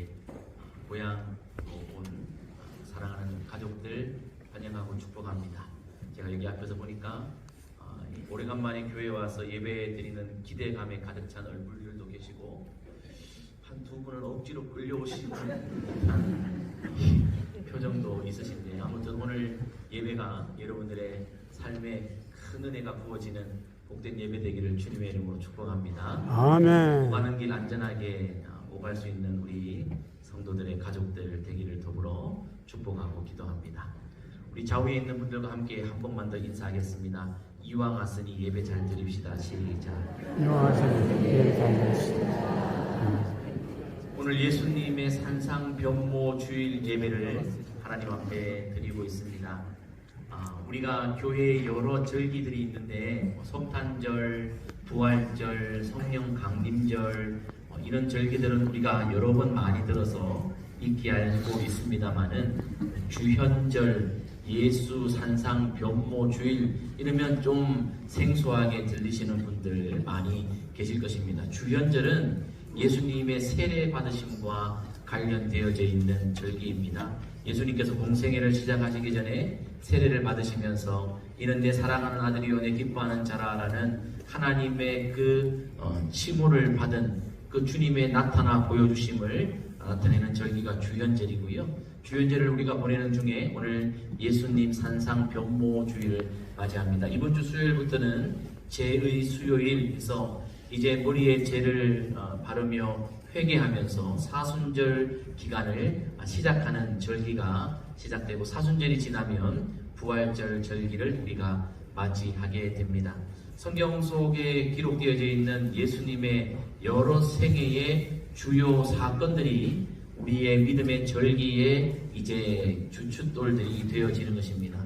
예배 고향 온 사랑하는 가족들 환영하고 축복합니다. 제가 여기 앞에서 보니까 오래간만에 교회에 와서 예배 드리는 기대감에 가득 찬 얼굴들도 계시고 한 두 분은 억지로 끌려오시는 표정도 있으신데, 아무튼 오늘 예배가 여러분들의 삶에 큰 은혜가 부어지는 복된 예배 되기를 주님의 이름으로 축복합니다. 아멘. 오가는 길 안전하게 오갈 수 있는 우리 성도들의 가족들 되기를 더불어 축복하고 기도합니다. 우리 좌우에 있는 분들과 함께 한 번만 더 인사하겠습니다. 이왕 왔으니 예배 잘 드립시다. 시작. 이왕 왔으니 예배 잘 드립시다. 오늘 예수님의 산상 변모 주일 예배를 하나님 앞에 드리고 있습니다. 우리가 교회에 여러 절기들이 있는데 성탄절, 부활절, 성령 강림절 이런 절기들은 우리가 여러 번 많이 들어서 익히 알고 있습니다만은 주현절, 예수 산상 변모 주일 이러면 좀 생소하게 들리시는 분들 많이 계실 것입니다. 주현절은 예수님의 세례 받으심과 관련되어져 있는 절기입니다. 예수님께서 공생애를 시작하시기 전에 세례를 받으시면서 이는 내 사랑하는 아들이요 내 기뻐하는 자라라는 하나님의 그 칭호를 받은 그 주님의 나타나 보여주심을 나타내는 절기가 주현절이고요. 주현절을 우리가 보내는 중에 오늘 예수님 산상 변모 주일을 맞이합니다. 이번 주 수요일부터는 죄의 수요일에서 이제 머리에 죄를 바르며 회개하면서 사순절 기간을 시작하는 절기가 시작되고, 사순절이 지나면 부활절 절기를 우리가 맞이하게 됩니다. 성경 속에 기록되어져 있는 예수님의 여러 생애의 주요 사건들이 우리의 믿음의 절기에 이제 주춧돌들이 되어지는 것입니다.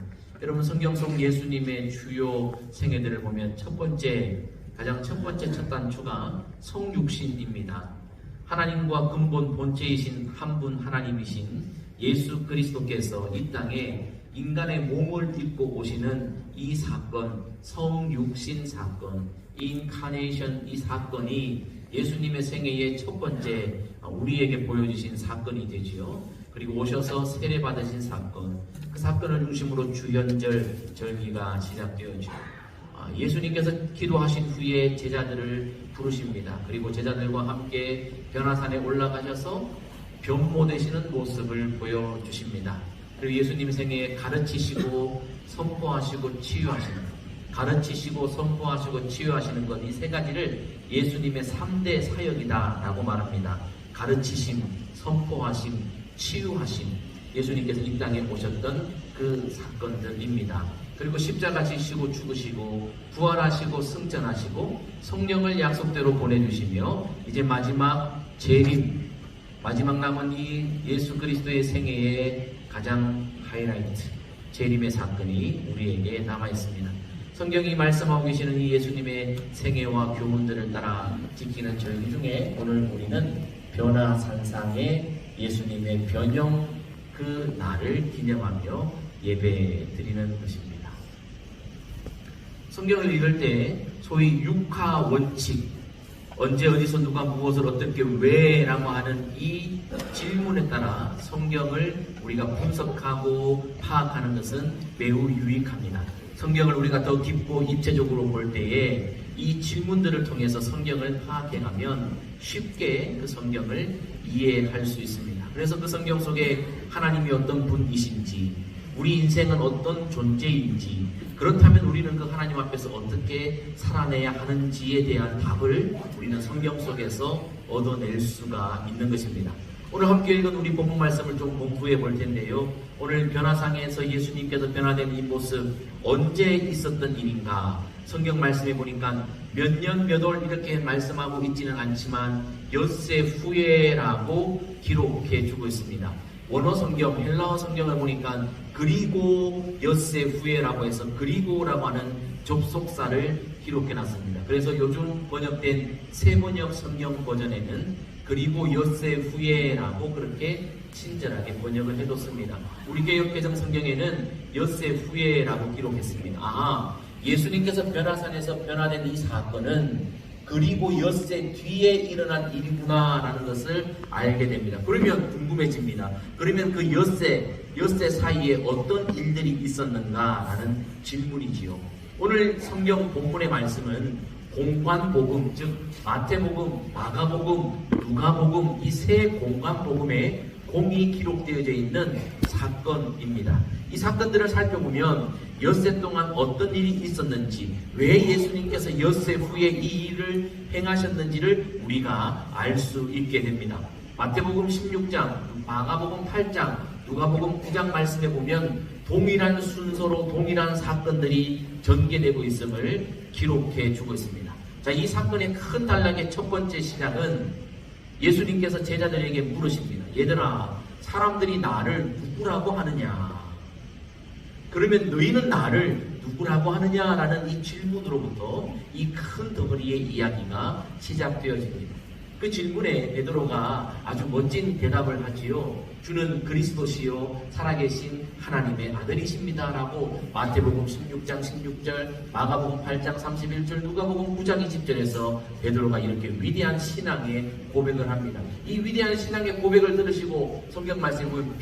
여러분, 성경 속 예수님의 주요 생애들을 보면 가장 첫 번째 첫 단추가 성육신입니다. 하나님과 근본 본체이신 한 분 하나님이신 예수 그리스도께서 이 땅에 인간의 몸을 입고 오시는 이 사건, 성육신 사건, 인카네이션 이 사건이 예수님의 생애의 첫 번째 우리에게 보여주신 사건이 되지요. 그리고 오셔서 세례 받으신 사건, 그 사건을 중심으로 주현절 절기가 시작되어지죠. 예수님께서 기도하신 후에 제자들을 부르십니다. 그리고 제자들과 함께 변화산에 올라가셔서 변모되시는 모습을 보여주십니다. 그리고 예수님 생애에 가르치시고 선포하시고 치유하시는 것, 이 세 가지를 예수님의 3대 사역이다 라고 말합니다. 가르치심, 선포하심, 치유하심, 예수님께서 이 땅에 오셨던 그 사건들입니다. 그리고 십자가 지시고 죽으시고 부활하시고 승천하시고 성령을 약속대로 보내주시며 이제 마지막 재림, 마지막 남은 이 예수 그리스도의 생애의 가장 하이라이트, 재림의 사건이 우리에게 남아있습니다. 성경이 말씀하고 계시는 이 예수님의 생애와 교훈들을 따라 지키는 절기 중에 오늘 우리는 변화산상의 예수님의 변형 그 날을 기념하며 예배 드리는 것입니다. 성경을 읽을 때 소위 육하 원칙, 언제 어디서 누가 무엇을 어떻게 왜라고 하는 이 질문에 따라 성경을 우리가 분석하고 파악하는 것은 매우 유익합니다. 성경을 우리가 더 깊고 입체적으로 볼 때에 이 질문들을 통해서 성경을 파악해가면 쉽게 그 성경을 이해할 수 있습니다. 그래서 그 성경 속에 하나님이 어떤 분이신지, 우리 인생은 어떤 존재인지, 그렇다면 우리는 그 하나님 앞에서 어떻게 살아내야 하는지에 대한 답을 우리는 성경 속에서 얻어낼 수가 있는 것입니다. 오늘 함께 읽은 우리 본문 말씀을 좀 공부해 볼 텐데요. 오늘 변화상에서 예수님께서 변화된 이 모습, 언제 있었던 일인가? 성경 말씀해 보니까 몇 년 몇 월 이렇게 말씀하고 있지는 않지만 엿새 후에라고 기록해 주고 있습니다. 원어 성경, 헬라어 성경을 보니까 그리고 엿새 후에라고 해서 그리고라고 하는 접속사를 기록해 놨습니다. 그래서 요즘 번역된 새번역 성경 버전에는 그리고 엿새 후에라고 그렇게 친절하게 번역을 해뒀습니다. 우리 개역개정 성경에는 엿새 후에라고 기록했습니다. 예수님께서 변화산에서 변화된 이 사건은 그리고 엿새 뒤에 일어난 일이구나라는 것을 알게 됩니다. 그러면 궁금해집니다. 그러면 그 엿새 사이에 어떤 일들이 있었는가라는 질문이지요. 오늘 성경 본문의 말씀은 공관복음, 즉 마태복음, 마가복음, 누가복음 이 세 공관복음에 공이 기록되어져 있는 사건입니다. 이 사건들을 살펴보면 엿새 동안 어떤 일이 있었는지, 왜 예수님께서 엿새 후에 이 일을 행하셨는지를 우리가 알 수 있게 됩니다. 마태복음 16장, 마가복음 8장, 누가복음 9장 말씀에 보면 동일한 순서로 동일한 사건들이 전개되고 있음을 기록해 주고 있습니다. 자, 이 사건의 큰 단락의 첫 번째 시작은 예수님께서 제자들에게 물으십니다. 얘들아, 사람들이 나를 누구라고 하느냐? 그러면 너희는 나를 누구라고 하느냐라는 이 질문으로부터 이 큰 덩어리의 이야기가 시작되어집니다. 그 질문에 베드로가 아주 멋진 대답을 하지요. 주는 그리스도시요 살아계신 하나님의 아들이십니다 라고 마태복음 16장 16절, 마가복음 8장 31절, 누가복음 9장 20절에서 베드로가 이렇게 위대한 신앙의 고백을 합니다. 이 위대한 신앙의 고백을 들으시고 성경 말씀에 보면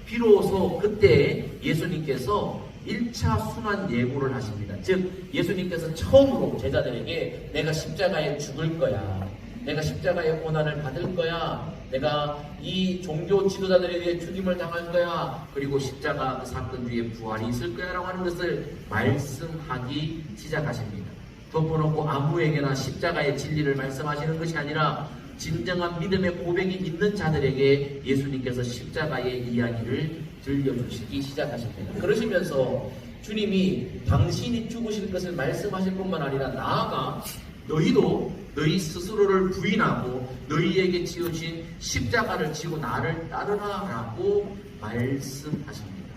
비로소 그때 예수님께서 1차 순환 예고를 하십니다. 즉 예수님께서 처음으로 제자들에게 내가 십자가에 죽을 거야, 내가 십자가의 고난을 받을 거야, 내가 이 종교 지도자들에 의해 죽임을 당할 거야, 그리고 십자가 그 사건 뒤에 부활이 있을 거야 라고 하는 것을 말씀하기 시작하십니다. 덮어놓고 아무에게나 십자가의 진리를 말씀하시는 것이 아니라 진정한 믿음의 고백이 있는 자들에게 예수님께서 십자가의 이야기를 들려주시기 시작하십니다. 그러시면서 주님이 당신이 죽으실 것을 말씀하실 뿐만 아니라 나아가 너희도 너희 스스로를 부인하고 너희에게 지어진 십자가를 지고 나를 따르라 라고 말씀하십니다.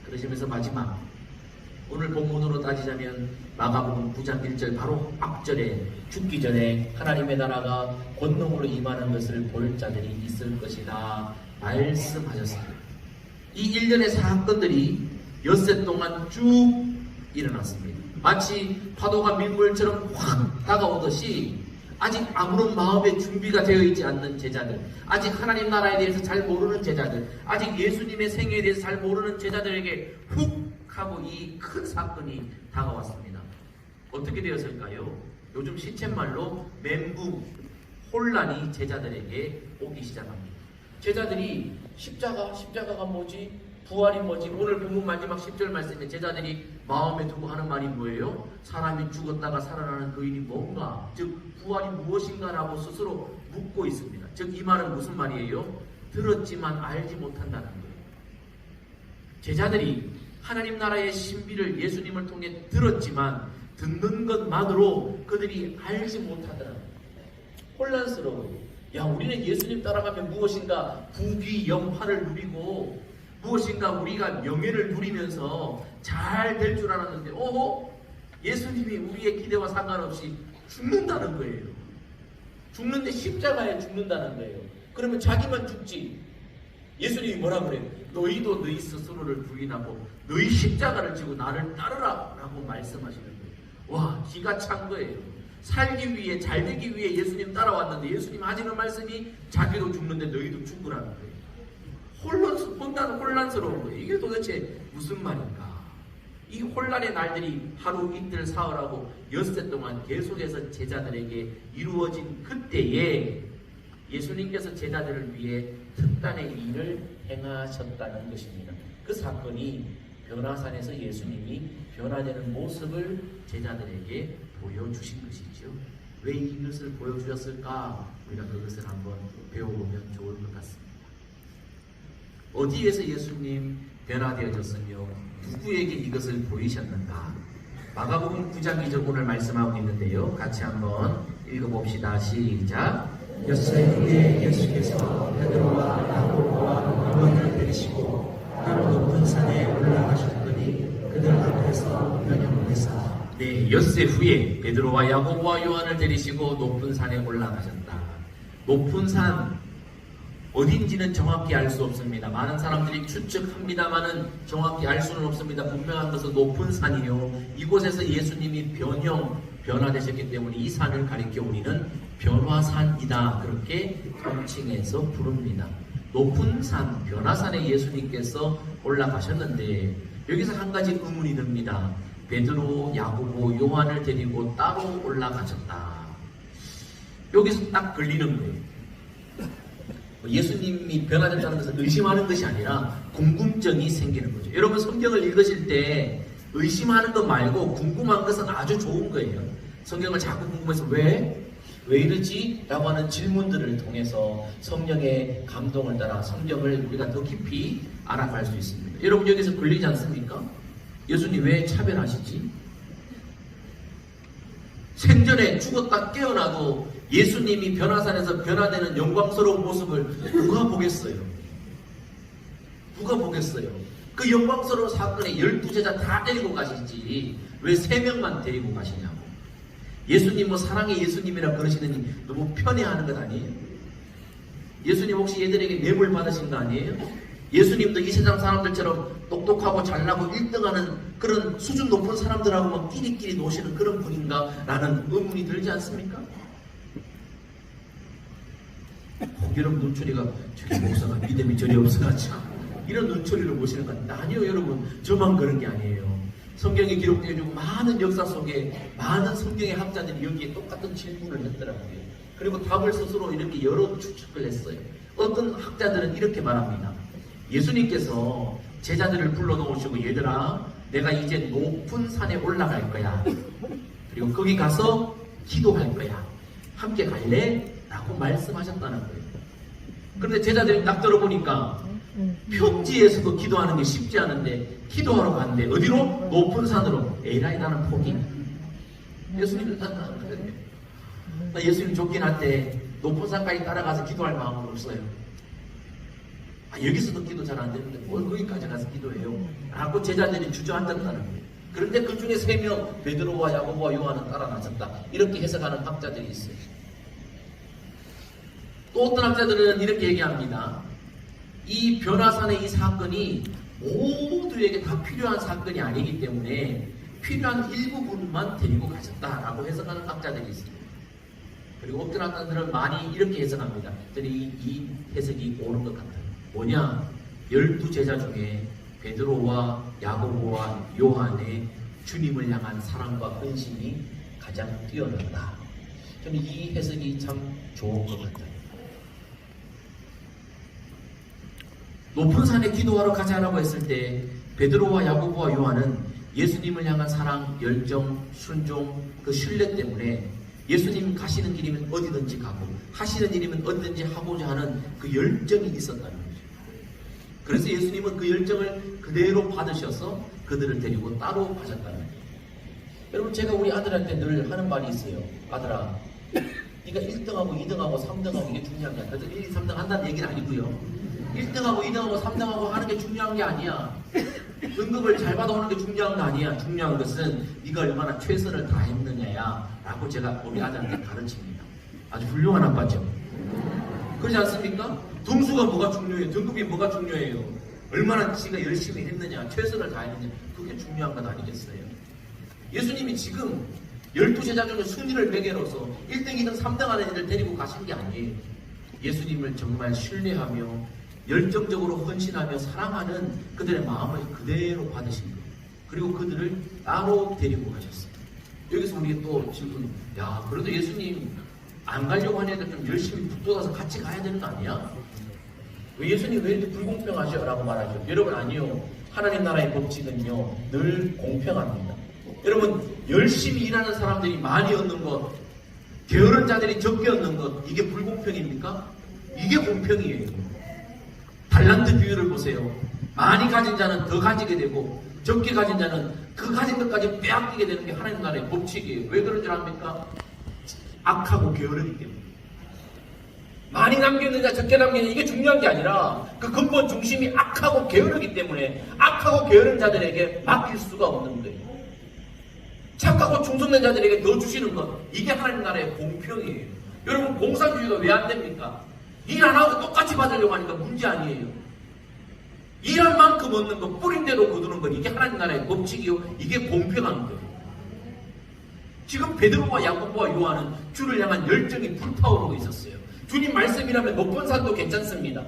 그러시면서 마지막 오늘 본문으로 따지자면 마가복음 9장 1절 바로 앞절에 죽기 전에 하나님의 나라가 권능으로 임하는 것을 볼 자들이 있을 것이다 말씀하셨습니다. 이 일련의 사건들이 엿새 동안 쭉 일어났습니다. 마치 파도가 밀물처럼 확 다가오듯이 아직 아무런 마음의 준비가 되어 있지 않는 제자들, 아직 하나님 나라에 대해서 잘 모르는 제자들, 아직 예수님의 생애에 대해서 잘 모르는 제자들에게 훅 하고 이 큰 사건이 다가왔습니다. 어떻게 되었을까요? 요즘 시쳇말로 멘붕, 혼란이 제자들에게 오기 시작합니다. 제자들이 십자가가 뭐지? 부활이 뭐지? 오늘 본문 마지막 10절 말씀에 제자들이 마음에 두고 하는 말이 뭐예요? 사람이 죽었다가 살아나는 그 일이 뭔가? 즉 부활이 무엇인가 라고 스스로 묻고 있습니다. 즉 이 말은 무슨 말이에요? 들었지만 알지 못한다는 거예요. 제자들이 하나님 나라의 신비를 예수님을 통해 들었지만 듣는 것만으로 그들이 알지 못하더라고요. 혼란스러워요. 야, 우리는 예수님 따라가면 무엇인가 부귀 영화를 누리고 무엇인가 우리가 명예를 누리면서 잘 될 줄 알았는데 예수님이 우리의 기대와 상관없이 죽는다는 거예요. 죽는데 십자가에 죽는다는 거예요. 그러면 자기만 죽지. 예수님이 뭐라 그래요? 너희도 너희 스스로를 부인하고 너희 십자가를 지고 나를 따르라 라고 말씀하시는 거예요. 와, 기가 찬 거예요. 살기 위해, 잘 되기 위해 예수님 따라왔는데 예수님 하시는 말씀이 자기도 죽는데 너희도 죽으라는 거예요. 혼란스러운 거예요. 이게 도대체 무슨 말인가? 이 혼란의 날들이 하루 이틀 사흘하고 엿새 동안 계속해서 제자들에게 이루어진 그때에 예수님께서 제자들을 위해 특단의 일을 행하셨다는 것입니다. 그 사건이 변화산에서 예수님이 변화되는 모습을 제자들에게 보여주신 것이죠. 왜 이것을 보여주셨을까? 우리가 그것을 한번 배워보면 좋을 것 같습니다. 어디에서 예수님 변화되어졌으며 누구에게 이것을 보이셨는가? 마가복음 9장 2절 오늘 말씀하고 있는데요. 같이 한번 읽어봅시다. 시작. 엿새 후에 예수께서 베드로와 야고보와 요한을 데리시고 따로 높은 산에 올라가셨더니 그들 앞에서 변형되사. 네, 엿새 후에 베드로와 야고보와 요한을 데리시고 높은 산에 올라가셨다. 높은 산 어딘지는 정확히 알 수 없습니다. 많은 사람들이 추측합니다만은 정확히 알 수는 없습니다. 분명한 것은 높은 산이요. 이곳에서 예수님이 변형, 변화되셨기 때문에 이 산을 가리켜 우리는 변화산이다 그렇게 통칭해서 부릅니다. 높은 산, 변화산에 예수님께서 올라가셨는데 여기서 한 가지 의문이 듭니다. 베드로, 야고보, 요한을 데리고 따로 올라가셨다. 여기서 딱 걸리는 거예요. 예수님이 변화됐다는 것을 의심하는 것이 아니라 궁금증이 생기는 거죠. 여러분 성경을 읽으실 때 의심하는 것 말고 궁금한 것은 아주 좋은 거예요. 성경을 자꾸 궁금해서 왜 이러지? 라고 하는 질문들을 통해서 성령의 감동을 따라 성경을 우리가 더 깊이 알아갈 수 있습니다. 여러분 여기서 걸리지 않습니까? 예수님 왜 차별하시지? 생전에 죽었다 깨어나도 예수님이 변화산에서 변화되는 영광스러운 모습을 누가 보겠어요? 누가 보겠어요? 그 영광스러운 사건에 12제자 다 데리고 가시지 왜 3명만 데리고 가시냐고. 예수님 뭐 사랑의 예수님이라 그러시더니 너무 편애하는 것 아니에요? 예수님 혹시 얘들에게 뇌물 받으신 거 아니에요? 예수님도 이 세상 사람들처럼 똑똑하고 잘나고 1등하는 그런 수준 높은 사람들하고만 끼리끼리 노시는 그런 분인가? 라는 의문이 들지 않습니까? 여러분 눈초리가 저기 목사가 믿음이 전혀 없어가지고 이런 눈초리를 보시는 것 같은데 아니요 여러분 저만 그런 게 아니에요. 성경에 기록되어 있는 많은 역사 속에 많은 성경의 학자들이 여기에 똑같은 질문을 했더라고요. 그리고 답을 스스로 이렇게 여러 추측을 했어요. 어떤 학자들은 이렇게 말합니다. 예수님께서 제자들을 불러놓으시고 얘들아 내가 이제 높은 산에 올라갈 거야. 그리고 거기 가서 기도할 거야. 함께 갈래? 라고 말씀하셨다는 거예요. 그런데 제자들이 딱 들어보니까 평지에서도 기도하는 게 쉽지 않은데 기도하러 갔는데 어디로? 높은 산으로. 에라이 나는 포기. 예수님을 따라가거든요. 나 예수님 쫓긴 할 때 높은 산까지 따라가서 기도할 마음은 없어요. 여기서도 기도 잘 안 되는데 뭘 거기까지 가서 기도해요? 라고 제자들이 주저앉았다는 거예요. 그런데 그 중에 3명 베드로와 야고보와 요한은 따라 나섰다. 이렇게 해석하는 학자들이 있어요. 또 어떤 학자들은 이렇게 얘기합니다. 이 변화산의 이 사건이 모두에게 다 필요한 사건이 아니기 때문에 필요한 일부분만 데리고 가셨다라고 해석하는 학자들이 있습니다. 그리고 어떤 학자들은 많이 이렇게 해석합니다. 저는 이 해석이 옳은 것 같아요. 뭐냐? 12제자 중에 베드로와 야고보와 요한의 주님을 향한 사랑과 헌신이 가장 뛰어났다. 저는 이 해석이 참 좋은 것 같아요. 높은 산에 기도하러 가자라고 했을 때 베드로와 야고보와 요한은 예수님을 향한 사랑, 열정, 순종, 그 신뢰 때문에 예수님 가시는 길이면 어디든지 가고 하시는 일이면 어디든지 하고자 하는 그 열정이 있었다는 거죠. 그래서 예수님은 그 열정을 그대로 받으셔서 그들을 데리고 따로 가셨다는 거예요. 여러분 제가 우리 아들한테 늘 하는 말이 있어요. 아들아, 네가 1등하고 2등하고 3등하고 이게 중요한 게 아니야. 1, 2, 3등 한다는 얘기는 아니고요. 1등하고 2등하고 3등하고 하는 게 중요한 게 아니야. 등급을 잘 받아오는 게 중요한 거 아니야. 중요한 것은 네가 얼마나 최선을 다했느냐야 라고 제가 우리 아들한테 가르칩니다. 아주 훌륭한 아빠죠. 그렇지 않습니까? 등수가 뭐가 중요해요? 등급이 뭐가 중요해요? 얼마나 지가 열심히 했느냐, 최선을 다했느냐, 그게 중요한 건 아니겠어요? 예수님이 지금 12제자 중에 순위를 매겨놓어서 1등, 2등, 3등 하는 애들 데리고 가신 게 아니에요. 예수님을 정말 신뢰하며 열정적으로 헌신하며 사랑하는 그들의 마음을 그대로 받으신 거예요. 그리고 그들을 따로 데리고 가셨어요. 여기서 우리가 또 질문, 야, 그래도 예수님 안 가려고 하는 애들 좀 열심히 붙들어서 같이 가야 되는 거 아니야? 왜 예수님 왜 이렇게 불공평하셔? 라고 말하죠. 여러분 아니요. 하나님 나라의 법칙은요 늘 공평합니다. 여러분 열심히 일하는 사람들이 많이 얻는 것, 게으른 자들이 적게 얻는 것, 이게 불공평입니까? 이게 공평이에요. 달란트 비율을 보세요. 많이 가진 자는 더 가지게 되고 적게 가진 자는 그 가진 것까지 빼앗기게 되는 게 하나님 나라의 법칙이에요. 왜 그런 줄 압니까? 악하고 게으르기 때문에. 많이 남겼느냐 적게 남겼느냐 이게 중요한 게 아니라 그 근본 중심이 악하고 게으르기 때문에 악하고 게으른 자들에게 맡길 수가 없는 거예요. 착하고 충성된 자들에게 더 주시는 것, 이게 하나님 나라의 공평이에요. 여러분 공산주의가 왜 안 됩니까? 일 안 하고 똑같이 받으려고 하니까 문제 아니에요. 일한 만큼 얻는 것, 뿌린 대로 거두는 것, 이게 하나님 나라의 법칙이요. 이게 공평한 거예요. 지금 베드로와 야고보와 요한은 주를 향한 열정이 불타오르고 있었어요. 주님 말씀이라면 높은 산도 괜찮습니다.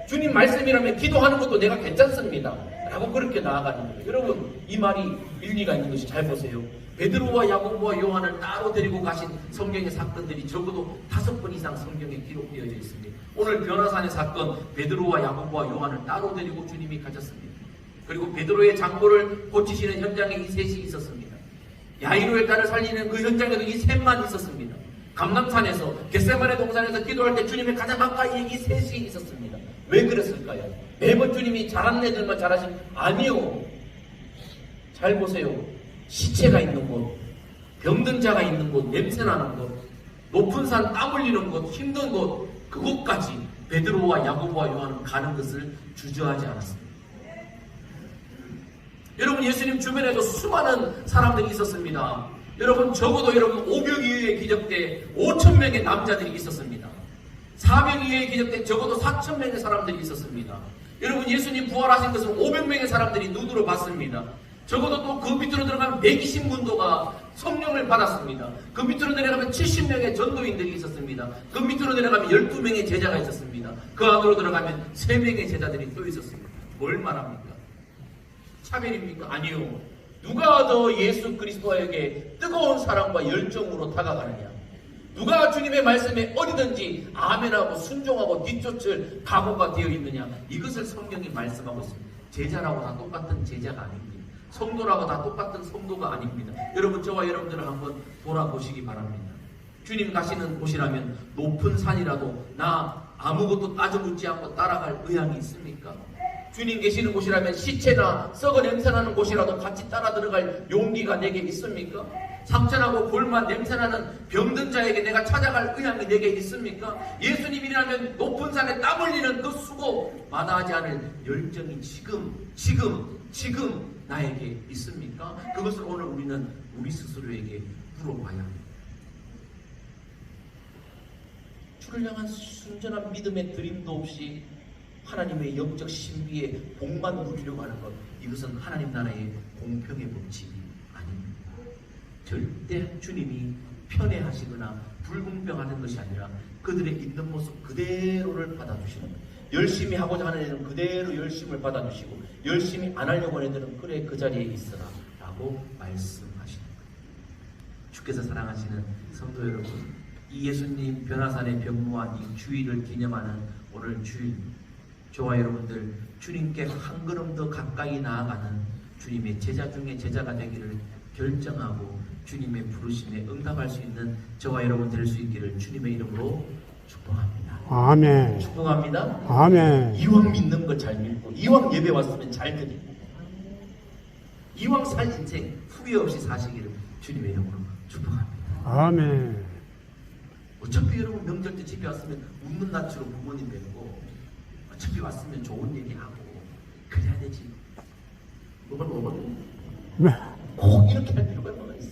주님 말씀이라면 기도하는 것도 내가 괜찮습니다. 라고 그렇게 나아가는 거예요. 여러분, 이 말이 일리가 있는 것이 잘 보세요. 베드로와 야고보와 요한을 따로 데리고 가신 성경의 사건들이 적어도 5번 이상 성경에 기록되어져 있습니다. 오늘 변화산의 사건, 베드로와 야고보와 요한을 따로 데리고 주님이 가셨습니다. 그리고 베드로의 장고를 고치시는 현장에 이 셋이 있었습니다. 야이로의 딸을 살리는 그 현장에도 이 셋만 있었습니다. 감람산에서 겟세마네 동산에서 기도할 때 주님의 가장 가까이에 이 셋이 있었습니다. 왜 그랬을까요? 매번 주님이 잘하는 애들만 잘하신 아니요. 잘 보세요. 시체가 있는 곳, 병든 자가 있는 곳, 냄새나는 곳, 높은 산 땀 흘리는 곳, 힘든 곳, 그곳까지 베드로와 야고보와 요한은 가는 것을 주저하지 않았습니다. 여러분, 예수님 주변에도 수많은 사람들이 있었습니다. 여러분, 적어도 여러분 500 이후의 기적 때 5,000명의 남자들이 있었습니다. 400 이후의 기적 때 적어도 4,000명의 사람들이 있었습니다. 여러분, 예수님 부활하신 것을 500명의 사람들이 눈으로 봤습니다. 적어도 또 그 밑으로 들어가면 120문도가 성령을 받았습니다. 그 밑으로 내려가면 70명의 전도인들이 있었습니다. 그 밑으로 내려가면 12명의 제자가 있었습니다. 그 안으로 들어가면 3명의 제자들이 또 있었습니다. 뭘 말합니까? 차별입니까? 아니요. 누가 더 예수 그리스도에게 뜨거운 사랑과 열정으로 다가가느냐? 누가 주님의 말씀에 어디든지 아멘하고 순종하고 뒤쫓을 각오가 되어 있느냐? 이것을 성경이 말씀하고 있습니다. 제자라고 다 똑같은 제자가 아닙니다. 성도라고 다 똑같은 성도가 아닙니다. 여러분, 저와 여러분들을 한번 돌아보시기 바랍니다. 주님 가시는 곳이라면 높은 산이라도 나 아무것도 따져 묻지 않고 따라갈 의향이 있습니까? 주님 계시는 곳이라면 시체나 썩어 냄새나는 곳이라도 같이 따라 들어갈 용기가 내게 있습니까? 상처나고 골만 냄새나는 병든 자에게 내가 찾아갈 의향이 내게 있습니까? 예수님이라면 높은 산에 땀 흘리는 그 수고 마다하지 않을 열정이 지금 나에게 있습니까? 그것을 오늘 우리는 우리 스스로에게 물어봐야 합니다. 주를 향한 순전한 믿음의 드림도 없이 하나님의 영적 신비의 복만 누리려고 하는 것, 이것은 하나님 나라의 공평의 법칙이 아닙니다. 절대 주님이 편애하시거나 불공평하는 것이 아니라 그들의 있는 모습 그대로를 받아주시는 거예요. 열심히 하고자 하는 애들은 그대로 열심을 받아주시고, 열심히 안 하려고 하는 애들은 그래 그 자리에 있어라 라고 말씀하시는 거예요. 주께서 사랑하시는 성도 여러분, 이 예수님 변화산의 병무한 이 주일을 기념하는 오늘 주일, 저와 여러분들 주님께 한 걸음 더 가까이 나아가는 주님의 제자 중에 제자가 되기를 결정하고 주님의 부르심에 응답할 수 있는 저와 여러분 될 수 있기를 주님의 이름으로 축복합니다. 아멘. 축복합니다. 아멘. 이왕 믿는 거 잘 믿고, 이왕 예배 왔으면 잘 드리고, 이왕 살 인생 후회 없이 사시기를 주님의 이름으로 축복합니다. 아멘. 어차피 여러분 명절 때 집에 왔으면 웃는 낯으로 부모님 뵙고, 어차피 왔으면 좋은 얘기하고 그래야 되지. 꼭 이렇게 할 필요가 뭐가 있어.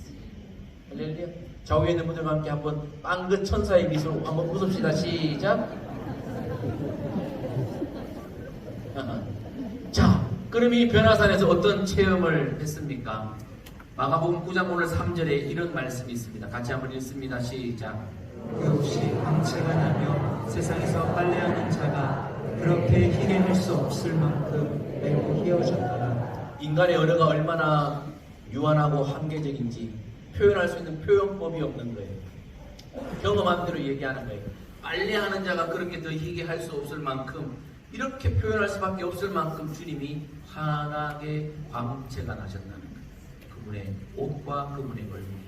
할렐루야. 좌우에 있는 분들과 함께 한번 빵긋 천사의 미소로 한번 웃읍시다. 시작. 자, 그럼 이 변화산에서 어떤 체험을 했습니까? 마가복음 9장 오늘 3절에 이런 말씀이 있습니다. 같이 한번 읽습니다. 시작. 역시 광채가 나며 세상에서 빨래하는 자가 그렇게 희게 할 수 없을 만큼 매우 희어졌더라. 인간의 언어가 얼마나 유한하고 한계적인지 표현할 수 있는 표현법이 없는 거예요. 경험한 대로 얘기하는 거예요. 빨래하는 자가 그렇게 더 희게 할 수 없을 만큼, 이렇게 표현할 수밖에 없을 만큼 주님이 환하게 광채가 나셨다는 거예요. 그분의 옷과 그분의 얼굴이.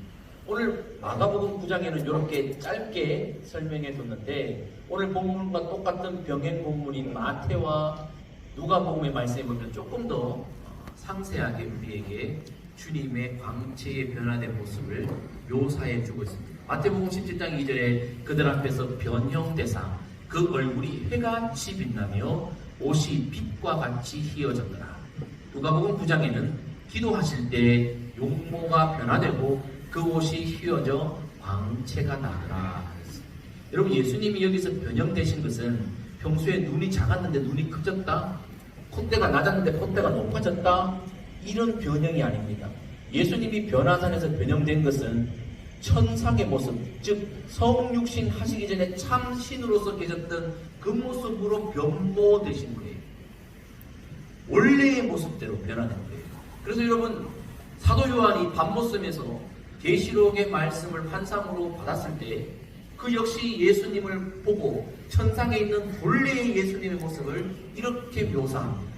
오늘 마가복음 9장에는 이렇게 짧게 설명해 뒀는데, 오늘 본문과 똑같은 병행 본문인 마태와 누가복음의 말씀에 보면 조금 더 상세하게 우리에게 주님의 광채의 변화된 모습을 묘사해 주고 있습니다. 마태복음 17장 2절에 그들 앞에서 변형되사 그 얼굴이 해같이 빛나며 옷이 빛과 같이 희어졌더라. 누가복음 9장에는 기도하실 때 용모가 변화되고 그 옷이 휘어져 광채가 나더라. 여러분, 예수님이 여기서 변형되신 것은 평소에 눈이 작았는데 눈이 커졌다, 콧대가 낮았는데 콧대가 높아졌다, 이런 변형이 아닙니다. 예수님이 변화산에서 변형된 것은 천상의 모습, 즉 성육신 하시기 전에 참 신으로서 계셨던 그 모습으로 변모되신 거예요. 원래의 모습대로 변화된 거예요. 그래서 여러분, 사도 요한이 밤모섬에서 계시록의 말씀을 환상으로 받았을 때 그 역시 예수님을 보고 천상에 있는 본래의 예수님의 모습을 이렇게 묘사합니다.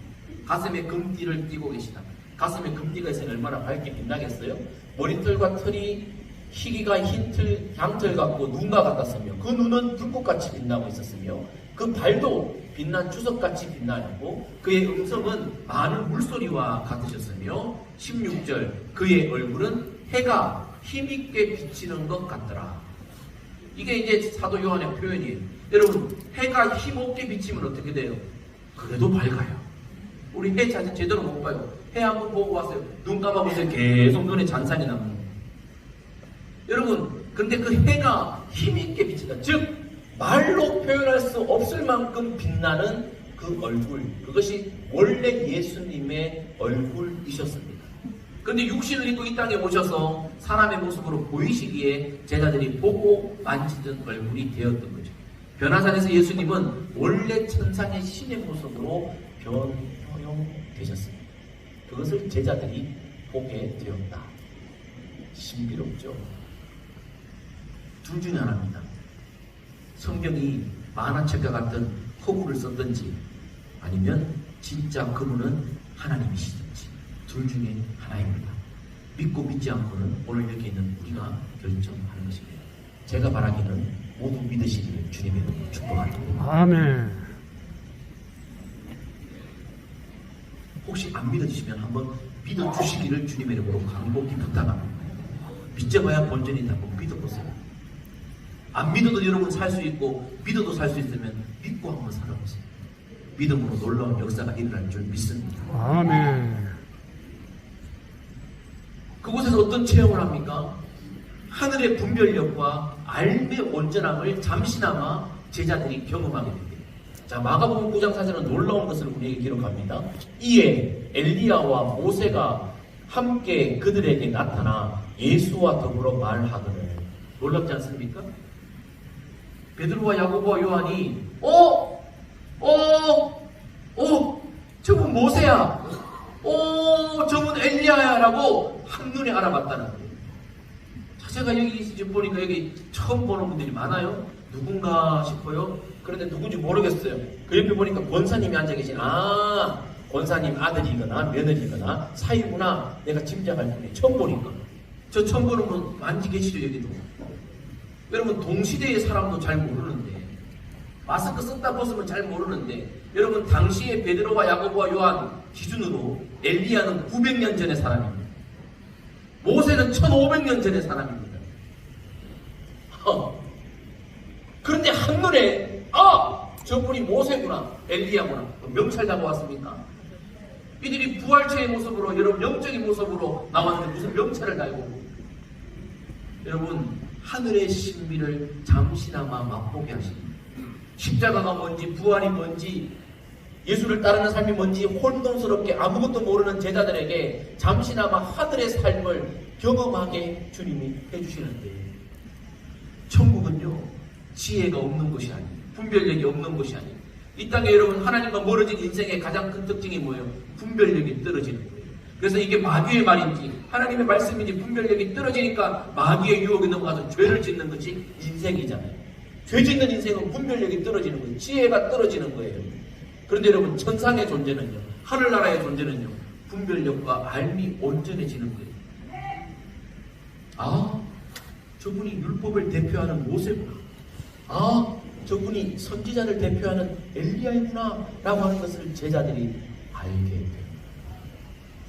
가슴에 금띠를 띠고 계시다. 가슴에 금띠가 있으면 얼마나 밝게 빛나겠어요? 머리털과 털이 희기가 흰 양털 같고 눈과 같았으며 그 눈은 불꽃같이 빛나고 있었으며 그 발도 빛난 주석같이 빛나고 그의 음성은 많은 물소리와 같으셨으며 16절 그의 얼굴은 해가 힘있게 비치는 것 같더라. 이게 이제 사도 요한의 표현이에요. 여러분, 해가 힘없게 비치면 어떻게 돼요? 그래도 밝아요. 우리 해 자주 제대로 못 봐요. 해 한번 보고 왔어요. 눈 감아보세요. 계속 눈에 잔산이 남는 거예요. 여러분, 근데 그 해가 힘있게 비친다. 즉 말로 표현할 수 없을 만큼 빛나는 그 얼굴, 그것이 원래 예수님의 얼굴이셨습니다. 그런데 육신을 입고 이 땅에 오셔서 사람의 모습으로 보이시기에 제자들이 보고 만지던 얼굴이 되었던 거죠. 변화산에서 예수님은 원래 천상의 신의 모습으로 변형되셨습니다. 그것을 제자들이 보게 되었다. 신비롭죠. 둘 중에 하나입니다. 성경이 만화책과 같은 허구를 썼든지 아니면 진짜 그분은 하나님이시든지 둘 중에 하나입니다. 믿고 믿지 않고는 오늘 이렇게 있는 우리가 결정하는 것입니다. 제가 바라기는 모두 믿으시기를 주님의 이름으로 축복합니다. 아멘. 혹시 안 믿어지시면 한번 믿어주시기를 주님의 이름으로 간곡히 부탁합니다. 믿자마야 본전이다. 한번 믿어보세요. 안 믿어도 여러분 살 수 있고 믿어도 살 수 있으면 믿고 한번 살아보세요. 믿음으로 놀라운 역사가 일어날 줄 믿습니다. 아멘. 그곳에서 어떤 체험을 합니까? 하늘의 분별력과 알의 온전함을 잠시나마 제자들이 경험하게 됩니다. 자, 마가복음 9장 4절은 놀라운 것을 우리에게 기록합니다. 이에 엘리야와 모세가 함께 그들에게 나타나 예수와 더불어 말하거늘. 놀랍지 않습니까? 베드로와 야고보와 요한이 저분 모세야, 저분 엘리야야 라고 한눈에 알아봤다는 거예요. 자, 제가 여기 보니까 여기 처음 보는 분들이 많아요. 누군가 싶어요. 그런데 누군지 모르겠어요. 그 옆에 보니까 권사님이 앉아 계신, 권사님 아들이거나 며느리거나 사이구나 내가 짐작할 뿐이 처음 보니까. 저 처음 보는 분 많이 계시죠, 여기도. 여러분, 동시대의 사람도 잘 모르는데, 마스크 썼다 벗으면 잘 모르는데, 여러분, 당시에 베드로와 야고보와 요한 기준으로 엘리야는 900년 전의 사람입니다. 모세는 1500년 전의 사람입니다. 그런데 한눈에 저분이 모세구나, 엘리야구나. 명찰 잡아왔습니까? 이들이 부활체의 모습으로, 여러분 영적인 모습으로 나왔는데 무슨 명찰을 달고. 여러분, 하늘의 신비를 잠시나마 맛보게 하십니다. 십자가가 뭔지, 부활이 뭔지, 예수를 따르는 삶이 뭔지 혼돈스럽게 아무것도 모르는 제자들에게 잠시나마 하늘의 삶을 경험하게 주님이 해주시는데, 천국은요 지혜가 없는 것이 아니에요. 분별력이 없는 것이 아니에요. 이 땅에 여러분 하나님과 멀어진 인생의 가장 큰 특징이 뭐예요? 분별력이 떨어지는 거예요. 그래서 이게 마귀의 말인지 하나님의 말씀인지 분별력이 떨어지니까 마귀의 유혹에 넘어가서 죄를 짓는 것이 인생이잖아요. 죄 짓는 인생은 분별력이 떨어지는 거예요. 지혜가 떨어지는 거예요. 그런데 여러분, 천상의 존재는요, 하늘나라의 존재는요, 분별력과 알미 온전해지는 거예요. 저분이 율법을 대표하는 모세구나. 저분이 선지자를 대표하는 엘리야이구나 라고 하는 것을 제자들이 알게 됩니다.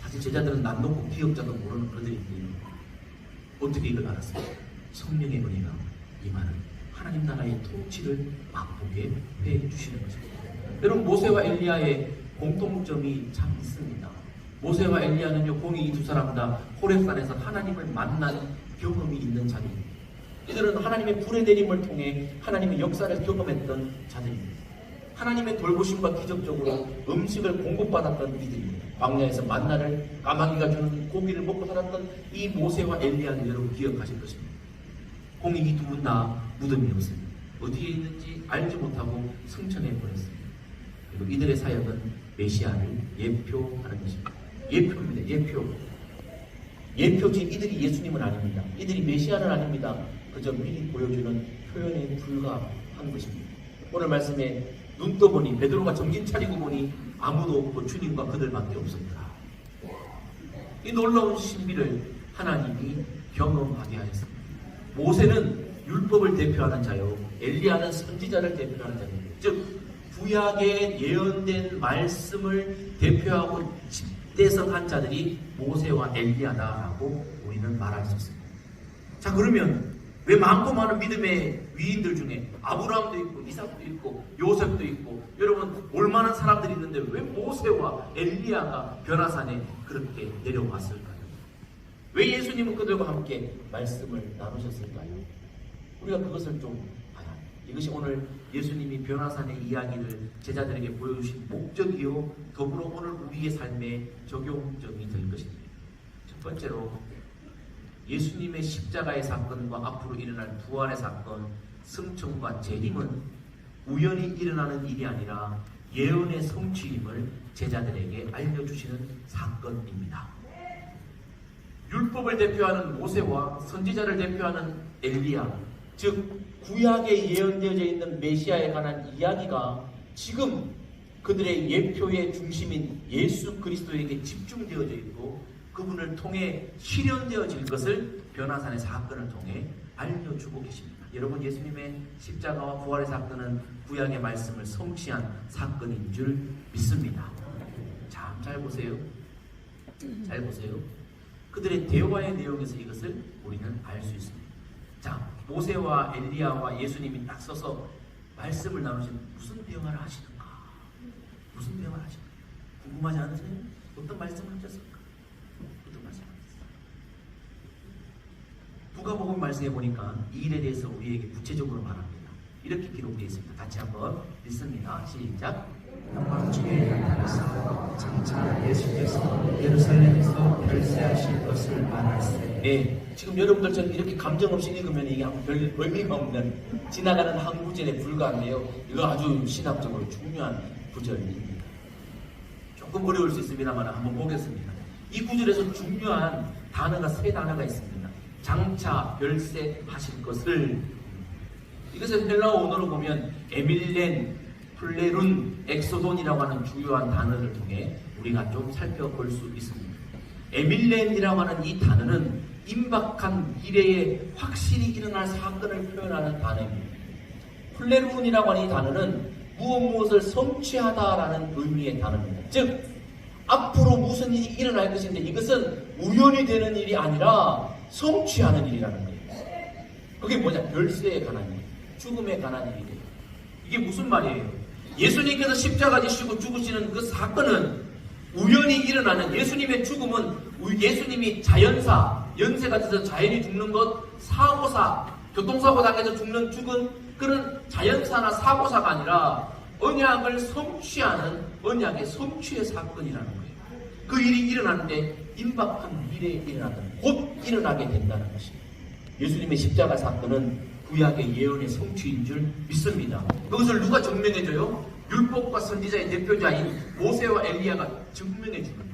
사실 제자들은 남 놓고 기억자도 모르는 그들인데요, 어떻게 이걸 알았습니까? 성령의 은혜가 임하는 하나님 나라의 통치를 맛보게 해주시는 것입니다. 여러분, 모세와 엘리야의 공통점이 참 있습니다. 모세와 엘리야는요, 공이 이 두 사람 다 호렙산에서 하나님을 만난 경험이 있는 자들입니다. 이들은 하나님의 불의 내림을 통해 하나님의 역사를 경험했던 자들입니다. 하나님의 돌보심과 기적적으로 음식을 공급받았던 이들입니다. 광야에서 만나를 까마귀가 주는 고기를 먹고 살았던 이 모세와 엘리야를 여러분 기억하실 것입니다. 공익이 두 분 다 무덤이 없습니다. 어디에 있는지 알지 못하고 승천해 버렸습니다. 그리고 이들의 사역은 메시아를 예표하는 것입니다. 예표입니다. 예표지 이들이 예수님은 아닙니다. 이들이 메시아는 아닙니다. 그저 미리 보여주는 표현에 불과한 것입니다. 오늘 말씀에 눈 떠보니 베드로가 정신 차리고 보니 아무도 없고 주님과 그들밖에 없었다. 이 놀라운 신비를 하나님이 경험하게 하였습니다. 모세는 율법을 대표하는 자요, 엘리야는 선지자를 대표하는 자입니다. 즉 구약에 예언된 말씀을 대표하고 집대성한 자들이 모세와 엘리야다라고 우리는 말할 수 있습니다. 자, 그러면 왜 많고 많은 믿음의 위인들 중에 아브라함도 있고 이삭도 있고 요셉도 있고 여러분 올만한 사람들이 있는데 왜 모세와 엘리야가 변화산에 그렇게 내려왔을까요? 왜 예수님은 그들과 함께 말씀을 나누셨을까요? 우리가 그것을 좀 봐야 합니다. 이것이 오늘 예수님이 변화산의 이야기를 제자들에게 보여주신 목적이요 더불어 오늘 우리의 삶에 적용점이 될 것입니다. 첫 번째로 예수님의 십자가의 사건과 앞으로 일어날 부활의 사건, 승천과 재림은 우연히 일어나는 일이 아니라 예언의 성취임을 제자들에게 알려주시는 사건입니다. 율법을 대표하는 모세와 선지자를 대표하는 엘리야, 즉 구약에 예언되어져 있는 메시아에 관한 이야기가 지금 그들의 예표의 중심인 예수 그리스도에게 집중되어져 있고 그분을 통해 실현되어질 것을 변화산의 사건을 통해 알려주고 계십니다. 여러분, 예수님의 십자가와 부활의 사건은 구약의 말씀을 성취한 사건인 줄 믿습니다. 자, 잘 보세요. 잘 보세요. 그들의 대화의 내용에서 이것을 우리는 알 수 있습니다. 자, 모세와 엘리야와 예수님이 딱 서서 말씀을 나누신 무슨 대화를 하시는가? 무슨 대화를 하시는가? 궁금하지 않으세요? 어떤 말씀을 하셨을까? 누가복음 말씀에 보니까 이 일에 대해서 우리에게 구체적으로 말합니다. 이렇게 기록되어 있습니다. 같이 한번 읽습니다. 시작. 영광중에 나타나서 장차 예수께서 예루살렘에서 별세하실 것을 말하시되. 네, 지금 여러분들처럼 이렇게 감정 없이 읽으면 이게 별 의미가 없는 지나가는 한 구절에 불과한데요. 이거 아주 신학적으로 중요한 구절입니다. 조금 어려울 수 있습니다만 한번 보겠습니다. 이 구절에서 중요한 단어가 세 단어가 있습니다. 장차 별세하실 것을, 이것을 헬라어 언어로 보면 에밀렌, 플레룬, 엑소돈이라고 하는 주요한 단어를 통해 우리가 좀 살펴볼 수 있습니다. 에밀렌이라고 하는 이 단어는 임박한 미래에 확실히 일어날 사건을 표현하는 단어입니다. 플레룬이라고 하는 이 단어는 무엇을 성취하다라는 의미의 단어입니다. 즉 앞으로 무슨 일이 일어날 것인데 이것은 우연히 되는 일이 아니라 성취하는 일이라는 거예요. 그게 뭐냐? 별세에 관한 일, 죽음에 관한 일이에요. 이게 무슨 말이에요? 예수님께서 십자가 지시고 죽으시는 그 사건은 우연히 일어나는, 예수님의 죽음은 예수님이 자연사, 연세가 돼서 자연이 죽는 것, 사고사, 교통사고 당해서 죽는 죽은 그런 자연사나 사고사가 아니라 언약을 성취하는 언약의 성취의 사건이라는 거예요. 그 일이 일어나는데 임박한 미래에 일어나는, 곧 일어나게 된다는 것입니다. 예수님의 십자가 사건은 구약의 예언의 성취인 줄 믿습니다. 그것을 누가 증명해줘요? 율법과 선지자의 대표자인 모세와 엘리야가 증명해 줍니다.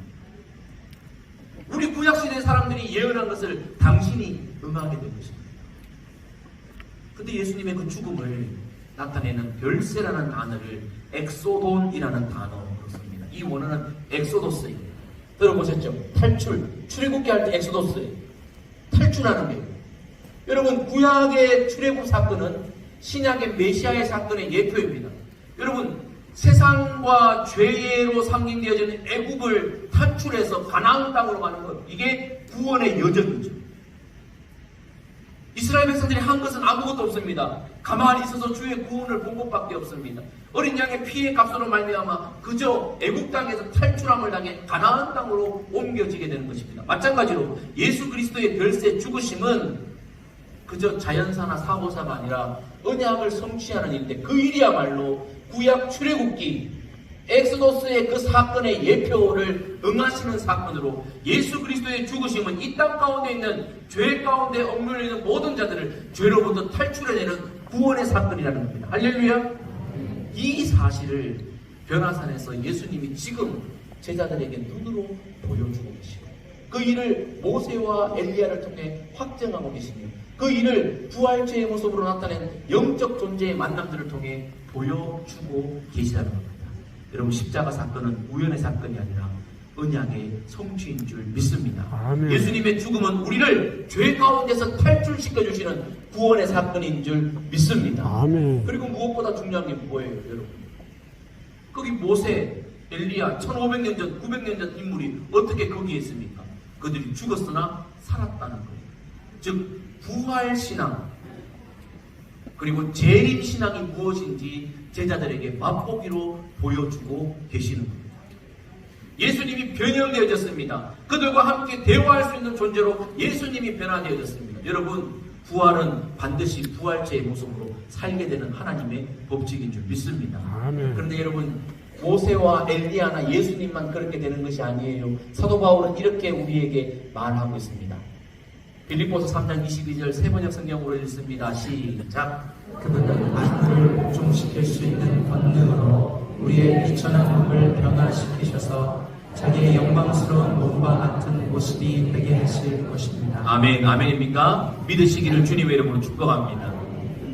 우리 구약시대 사람들이 예언한 것을 당신이 응하게 된 것입니다. 근데 예수님의 그 죽음을 나타내는 별세라는 단어를 엑소돈이라는 단어로 씁니다. 이 원어는 엑소도스입니다. 들어보셨죠? 탈출, 출애굽기 할 때 엑소도스예요. 탈출하는 게. 여러분, 구약의 출애굽 사건은 신약의 메시아의 사건의 예표입니다. 여러분, 세상과 죄로 상징되어지는 애굽을 탈출해서 가나안 땅으로 가는 것, 이게 구원의 여정이죠. 이스라엘 백성들이 한 것은 아무것도 없습니다. 가만히 있어서 주의 구원을 본 것밖에 없습니다. 어린 양의 피의 값으로 말미암아 그저 애굽 땅에서 탈출함을 당해 가나안 땅으로 옮겨지게 되는 것입니다. 마찬가지로 예수 그리스도의 별세 죽으심은 그저 자연사나 사고사가 아니라 언약을 성취하는 일인데 그 일이야말로 구약 출애굽기 엑소더스의 그 사건의 예표를 응하시는 사건으로 예수 그리스도의 죽으심은 이 땅 가운데 있는 죄 가운데 억눌려 있는 모든 자들을 죄로부터 탈출해내는 구원의 사건이라는 겁니다. 할렐루야. 이 사실을 변화산에서 예수님이 지금 제자들에게 눈으로 보여주고 계시고 그 일을 모세와 엘리야를 통해 확증하고 계시며 그 일을 부활체의 모습으로 나타낸 영적 존재의 만남들을 통해 보여주고 계시다는 겁니다. 여러분, 십자가 사건은 우연의 사건이 아니라 언약의 성취인 줄 믿습니다. 아멘. 예수님의 죽음은 우리를 죄 가운데서 탈출시켜주시는 구원의 사건인 줄 믿습니다. 아멘. 그리고 무엇보다 중요한 게 뭐예요, 여러분? 거기 모세, 엘리야, 1500년 전, 900년 전 인물이 어떻게 거기에 있습니까? 그들이 죽었으나 살았다는 거예요. 즉, 부활신앙, 그리고 재림신앙이 무엇인지 제자들에게 맛보기로 보여주고 계시는 겁니다. 예수님이 변형되어졌습니다. 그들과 함께 대화할 수 있는 존재로 예수님이 변화되어졌습니다. 여러분, 부활은 반드시 부활체의 모습으로 살게 되는 하나님의 법칙인 줄 믿습니다. 아멘. 그런데 여러분, 모세와 엘리야나 예수님만 그렇게 되는 것이 아니에요. 사도 바울은 이렇게 우리에게 말하고 있습니다. 빌립보서 3장 22절 세 번역 성경으로 읽습니다. 시작. 그분은 만물을 복종시킬 수 있는 권능으로 우리의 비천한 몸을 변화시키셔서 자기의 영광스러운 몸과 같은 모습이 되게 하실 것입니다. 아멘. 아멘입니까? 믿으시기를 주님의 이름으로 축복합니다.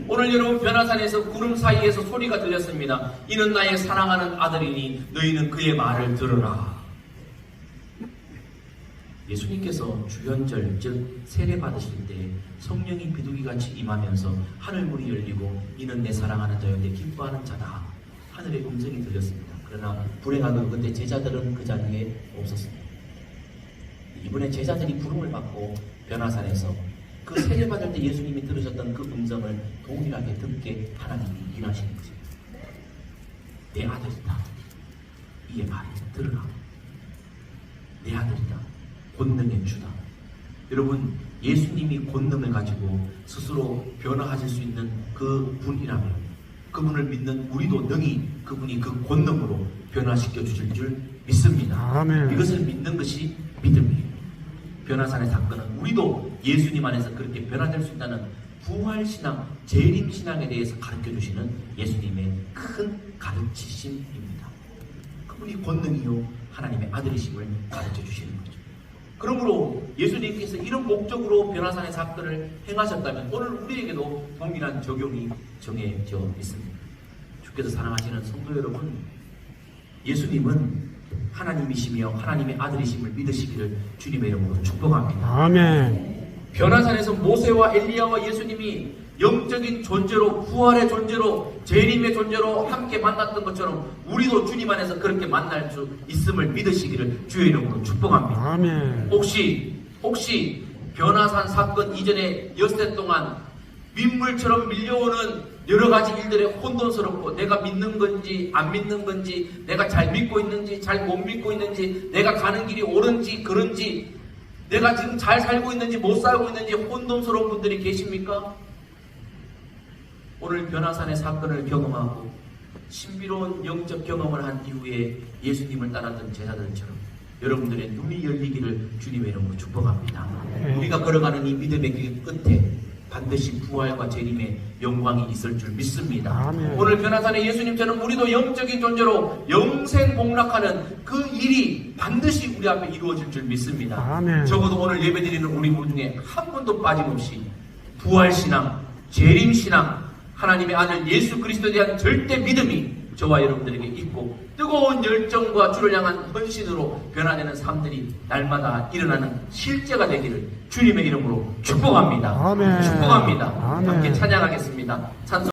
오늘 여러분, 변화산에서 구름 사이에서 소리가 들렸습니다. 이는 나의 사랑하는 아들이니 너희는 그의 말을 들으라. 예수님께서 주현절, 즉 세례 받으실 때 성령이 비둘기같이 임하면서 하늘문이 열리고 이는 내 사랑하는 자여 내 기뻐하는 자다. 하늘의 음성이 들렸습니다. 그러나 불행하게도 그때 제자들은 그 자리에 없었습니다. 이번에 제자들이 부름을 받고 변화산에서 그 세례 받을 때 예수님이 들으셨던 그 음성을 동일하게 듣게 하나님이 일하시는 거죠. 내 아들이다. 이의 말을 들으라. 내 아들이다. 권능의 주다. 여러분, 예수님이 권능을 가지고 스스로 변화하실 수 있는 그 분이라면 그분을 믿는 우리도 능히 그분이 그 권능으로 변화시켜 주실 줄 믿습니다. 아멘. 이것을 믿는 것이 믿음이에요. 변화산의 사건은 우리도 예수님 안에서 그렇게 변화될 수 있다는 부활신앙, 재림신앙에 대해서 가르쳐 주시는 예수님의 큰 가르치심입니다. 그분이 권능이요 하나님의 아들이심을 가르쳐 주시는 거죠. 그러므로 예수님께서 이런 목적으로 변화산의 사건을 행하셨다면 오늘 우리에게도 동일한 적용이 정해져 있습니다. 주께서 사랑하시는 성도 여러분, 예수님은 하나님이시며 하나님의 아들이심을 믿으시기를 주님의 이름으로 축복합니다. 아멘. 변화산에서 모세와 엘리야와 예수님이 영적인 존재로, 부활의 존재로, 재림의 존재로 함께 만났던 것처럼 우리도 주님 안에서 그렇게 만날 수 있음을 믿으시기를 주의 이름으로 축복합니다. 아멘. 혹시 변화산 사건 이전에 엿새 동안 민물처럼 밀려오는 여러 가지 일들에 혼돈스럽고 내가 믿는 건지 안 믿는 건지, 내가 잘 믿고 있는지 잘 못 믿고 있는지, 내가 가는 길이 옳은지 그런지, 내가 지금 잘 살고 있는지 못 살고 있는지 혼돈스러운 분들이 계십니까? 오늘 변화산의 사건을 경험하고 신비로운 영적 경험을 한 이후에 예수님을 따랐던 제자들처럼 여러분들의 눈이 열리기를 주님의 이름으로 축복합니다. 우리가 걸어가는 이 믿음의 길 끝에 반드시 부활과 재림의 영광이 있을 줄 믿습니다. 아멘. 오늘 변화산의 예수님처럼 우리도 영적인 존재로 영생복락하는 그 일이 반드시 우리 앞에 이루어질 줄 믿습니다. 아멘. 적어도 오늘 예배드리는 우리 모두 중에 한 번도 빠짐없이 부활신앙, 재림신앙, 하나님의 아들 예수 그리스도에 대한 절대 믿음이 저와 여러분들에게 있고 뜨거운 열정과 주를 향한 헌신으로 변화되는 삶들이 날마다 일어나는 실제가 되기를 주님의 이름으로 축복합니다. 아멘. 축복합니다. 아멘. 함께 찬양하겠습니다. 찬송